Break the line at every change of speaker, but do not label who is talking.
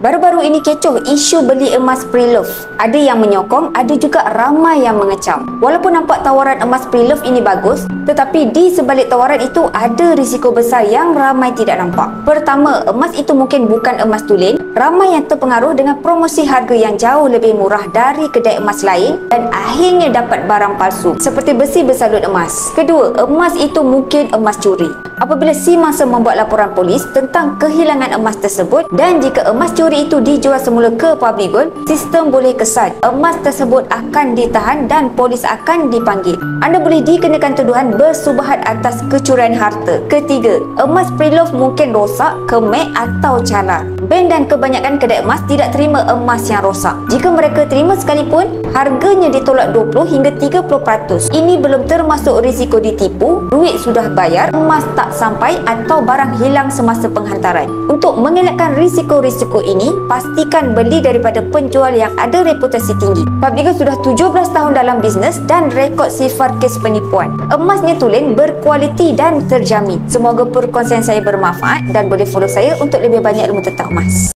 Baru-baru ini kecoh isu beli emas pre-love. Ada yang menyokong, ada juga ramai yang mengecam. Walaupun nampak tawaran emas pre-love ini bagus, tetapi di sebalik tawaran itu ada risiko besar yang ramai tidak nampak. Pertama, emas itu mungkin bukan emas tulen. Ramai yang terpengaruh dengan promosi harga yang jauh lebih murah dari kedai emas lain dan akhirnya dapat barang palsu seperti besi bersalut emas. Kedua, emas itu mungkin emas curi. Apabila si mangsa membuat laporan polis tentang kehilangan emas tersebut dan jika emas curi itu dijual semula ke public gold, sistem boleh kesal. Emas tersebut akan ditahan dan polis akan dipanggil. Anda boleh dikenakan tuduhan bersubahat atas kecurian harta. Ketiga, emas pre-love mungkin rosak, kemek atau calar. Bank dan kebanyakan kedai emas tidak terima emas yang rosak. Jika mereka terima sekalipun, harganya ditolak 20 hingga 30%. Ini belum termasuk risiko ditipu, duit sudah bayar, emas tak sampai atau barang hilang semasa penghantaran. Untuk mengelakkan risiko-risiko ini, pastikan beli daripada penjual yang ada reputasi tinggi. Public Gold sudah 17 tahun dalam bisnes dan rekod sifar kes penipuan. Emasnya tulen, berkualiti dan terjamin. Semoga perkongsian saya bermanfaat dan boleh follow saya untuk lebih banyak ilmu tentang emas.